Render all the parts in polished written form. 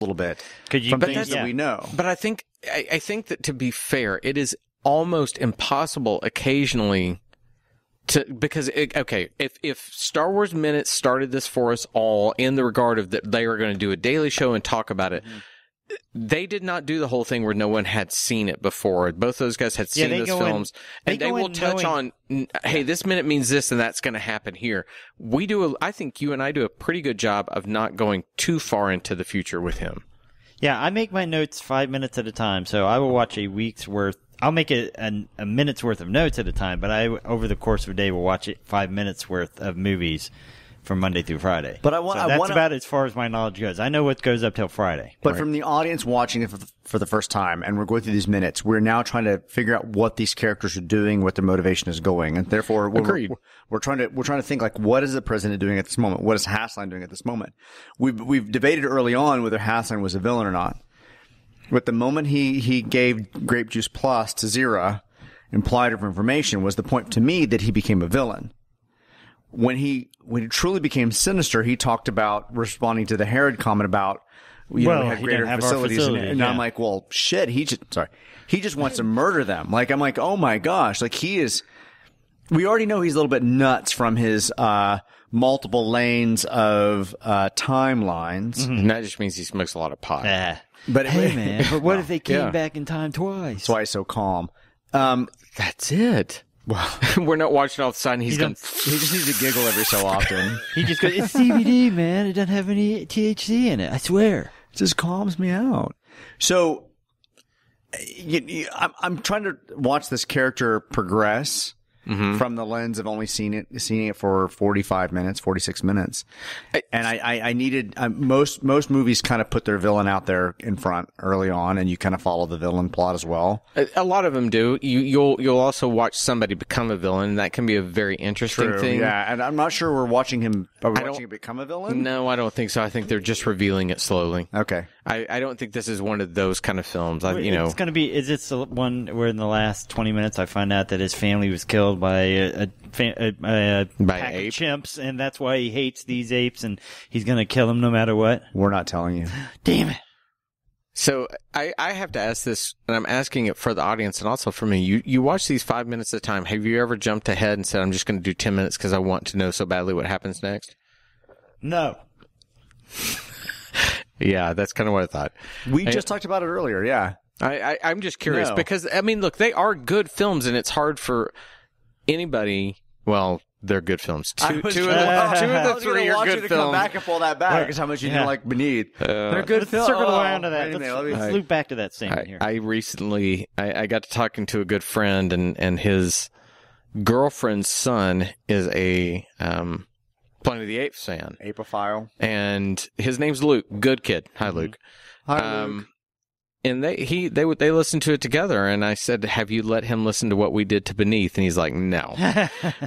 little bit Could you, from but things that we know. But I think that, to be fair, it is almost impossible occasionally because if Star Wars Minute started this for us all in the regard of that they were going to do a daily show and talk about it. They did not do the whole thing where no one had seen it before. Both those guys had seen those films, and they will touch on, hey, this minute means this, and that's going to happen here. I think you and I do a pretty good job of not going too far into the future with him. Yeah, I make my notes 5 minutes at a time, so I will watch a week's worth. I'll make it a minute's worth of notes at a time, but over the course of a day, will watch 5 minutes worth of movies from Monday through Friday. But that's about as far as my knowledge goes. I know what goes up till Friday. But from the audience watching it for the first time, and we're going through these minutes, we're now trying to figure out what these characters are doing, what their motivation is going, and therefore we're trying to think like, what is the president doing at this moment? What is Hasline doing at this moment? We've debated early on whether Hasline was a villain or not. But the moment he gave Grape Juice Plus to Zira, implied of information, was the point to me that he became a villain. When he truly became sinister, he talked about responding to the Herod comment about, we had greater facilities. And I'm like, well, shit, he just wants to murder them. Like, I'm like, oh my gosh, like we already know he's a little bit nuts from his, multiple lanes of, timelines. Mm-hmm. And that just means he smokes a lot of pot. But hey, man, but what if they came back in time twice? That's why he's so calm. That's it. Well, we're not watching off the side, and he just needs to giggle every so often. He just goes, it's CBD, man. It doesn't have any THC in it. I swear. It just calms me out. So, I'm trying to watch this character progress from the lens of only seeing it for 45 minutes, 46 minutes. And I needed, most movies kind of put their villain out there in front early on, and you kind of follow the villain plot as well. A lot of them do. You'll also watch somebody become a villain, and that can be a very interesting thing. Yeah, and I'm not sure we're watching him. Are we watching him become a villain? No, I don't think so. I think they're just revealing it slowly. Okay. I don't think this is one of those kind of films. It's going to be, is this the one where in the last 20 minutes I find out that his family was killed by a pack of chimps, and that's why he hates these apes, and he's going to kill them no matter what? We're not telling you. Damn it. So I have to ask this, and I'm asking it for the audience and also for me. You watch these 5 minutes at a time. Have you ever jumped ahead and said, I'm just going to do 10 minutes because I want to know so badly what happens next? No. Yeah, that's kind of what I thought. We just talked about it earlier, yeah. I'm just curious because, I mean, look, they are good films, and it's hard for anybody. Well, they're good films. Two of the three are good films. Come back and pull that back because how much you didn't like Beneath. They're good films. Circle around to that. Let's loop back to that scene here. I recently I got to talking to a good friend, and his girlfriend's son is a Planet of the Apes fan. Apophile. And his name's Luke. Good kid. Hi, Luke. Hi, Luke. And they listened to it together, and I said, have you let him listen to what we did to Beneath? And he's like, no.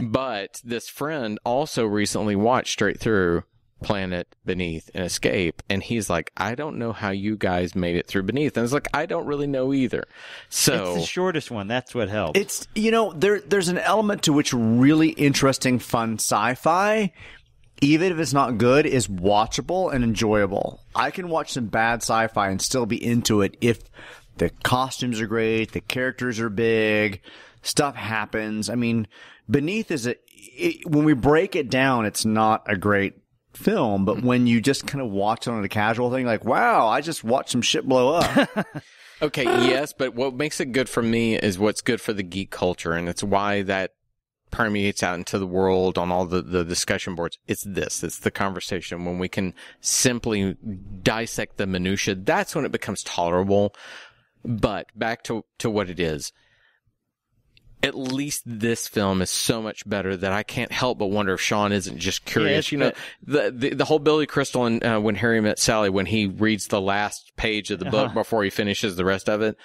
But this friend also recently watched straight through Planet Beneath and Escape, and he's like, I don't know how you guys made it through Beneath. And I was like, I don't really know either. So it's the shortest one. That's what helps. It's, there's an element to which really interesting, fun sci-fi, even if it's not good, is watchable and enjoyable. I can watch some bad sci-fi and still be into it if the costumes are great, the characters are big, stuff happens. I mean, Beneath when we break it down, it's not a great film, but when you just kind of watch it on a casual thing, like, wow, I just watched some shit blow up. Okay, yes, but what makes it good for me is what's good for the geek culture, and it's why that permeates out into the world on all the discussion boards. It's the conversation. When we can simply dissect the minutia, that's when it becomes tolerable. But back to what it is. At least this film is so much better that I can't help but wonder if Sean isn't just curious. The whole Billy Crystal and When Harry Met Sally, when he reads the last page of the book before he finishes the rest of it,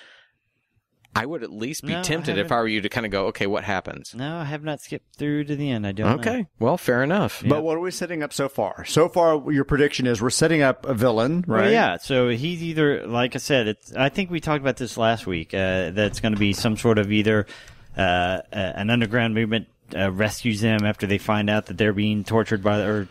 I would at least be tempted if I were you to kind of go, okay, what happens? No, I have not skipped through to the end. I don't know. Okay, well, fair enough. But what are we setting up so far? So far, your prediction is we're setting up a villain, right? Well, yeah, so he's either, like I said, I think we talked about this last week, that's going to be some sort of either an underground movement rescues them after they find out that they're being tortured by or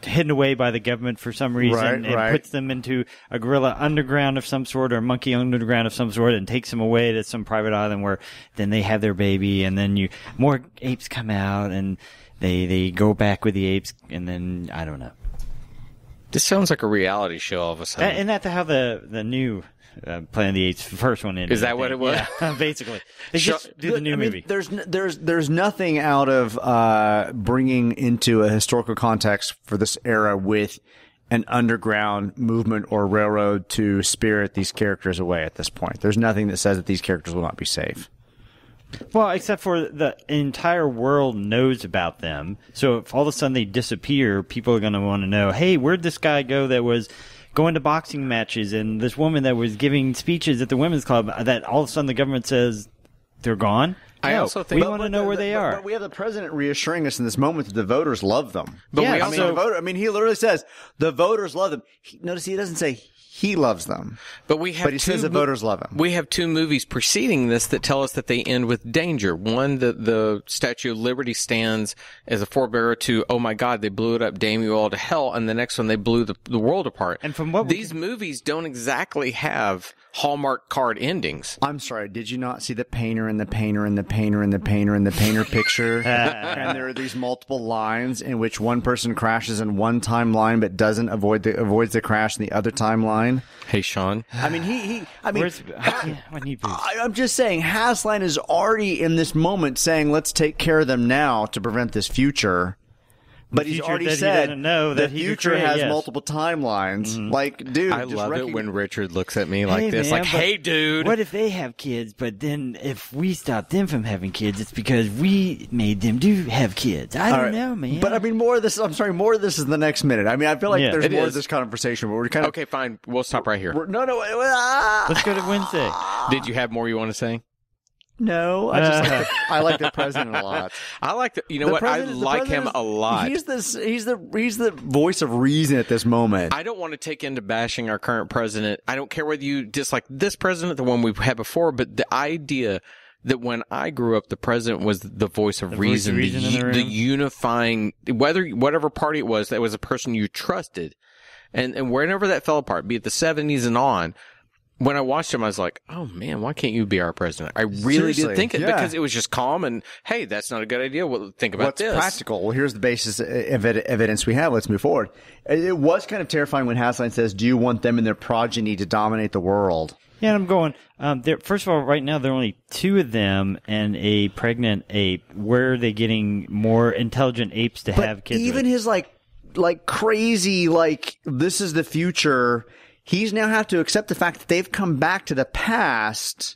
hidden away by the government for some reason and puts them into a gorilla underground of some sort or a monkey underground of some sort and takes them away to some private island where then they have their baby and then more apes come out and they go back with the apes and then I don't know. This sounds like a reality show all of a sudden. And that's how the new Planet of the Apes first one ended. Is that what it was? Yeah, basically. They just do the new movie. There's nothing out of bringing into a historical context for this era with an underground movement or railroad to spirit these characters away at this point. There's nothing that says that these characters will not be safe. Well, except for the entire world knows about them. So if all of a sudden they disappear, people are going to want to know, hey, where'd this guy go that was going to boxing matches and this woman that was giving speeches at the women's club that all of a sudden the government says they're gone? I also think we want to know where they are. But we have the president reassuring us in this moment that the voters love them. But yeah, we also, he literally says the voters love them. Notice he doesn't say he loves them. But he says the voters love him. We have two movies preceding this that tell us that they end with danger. One, the Statue of Liberty stands as a forebearer to, oh my God, they blew it up, damn you all to hell. And the next one, they blew the world apart. And from what these movies don't exactly have Hallmark card endings. I'm sorry, did you not see the painter and the painter and the painter and the painter and the painter picture? And there are these multiple lines in which one person crashes in one timeline but doesn't avoids the crash in the other timeline. Hey, Sean. I mean, I'm just saying, Hasline is already in this moment saying, let's take care of them now to prevent this future. But he's already said the future has multiple timelines. Mm-hmm. Like, dude, I love it when Richard looks at me like this, like, hey, dude. What if they have kids, but then if we stop them from having kids, it's because we made them have kids. I don't know, man. But I mean, more of this is the next minute. I mean, I feel like there's more of this conversation, but we're kind of... Okay, fine. We'll stop right here. Let's go to Wednesday. Did you have more you want to say? No, I like the president a lot. I like I like him a lot. He's the voice of reason at this moment. I don't want to take into bashing our current president. I don't care whether you dislike this president, the one we've had before, but the idea that when I grew up, the president was the voice of reason, the unifying, whatever party it was, that was a person you trusted. And whenever that fell apart, be it the 70s and on, when I watched him, I was like, oh, man, why can't you be our president? I really did think it because it was just calm and, hey, that's not a good idea. Well, think about this. What's practical? Well, here's the basis of evidence we have. Let's move forward. It was kind of terrifying when Hasline says, do you want them and their progeny to dominate the world? Yeah, and I'm going, first of all, right now, there are only 2 of them and a pregnant ape. Where are they getting more intelligent apes to have kids even with? His, like crazy, this is the future... He's now have to accept the fact that they've come back to the past,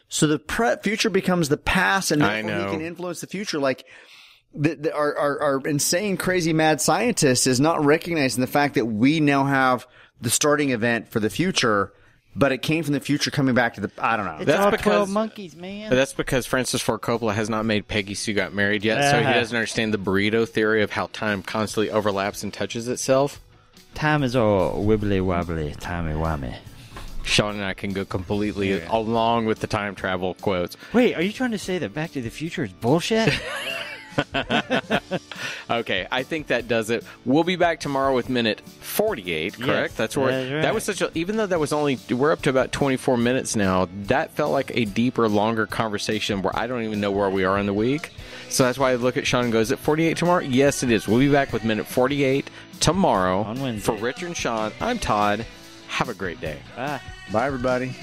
so the future becomes the past, and therefore he can influence the future. Like our insane, crazy, mad scientist is not recognizing the fact that we now have the starting event for the future, but it came from the future coming back to the. I don't know. It's all 12 monkeys, man. That's because Francis Ford Coppola has not made Peggy Sue Got Married yet, so he doesn't understand the burrito theory of how time constantly overlaps and touches itself. Time is all wibbly-wobbly, timey-wimey. Sean and I can go completely along with the time travel quotes. Wait, are you trying to say that Back to the Future is bullshit? Okay, I think that does it. We'll be back tomorrow with minute 48, correct? Yes, that's where that was such a, even though that was only, we're up to about 24 minutes now, that felt like a deeper, longer conversation where I don't even know where we are in the week. So that's why I look at Sean and goes, is it 48 tomorrow? Yes, it is. We'll be back with minute 48 tomorrow. On Wednesday. For Richard and Sean, I'm Todd. Have a great day. Bye. Bye, everybody.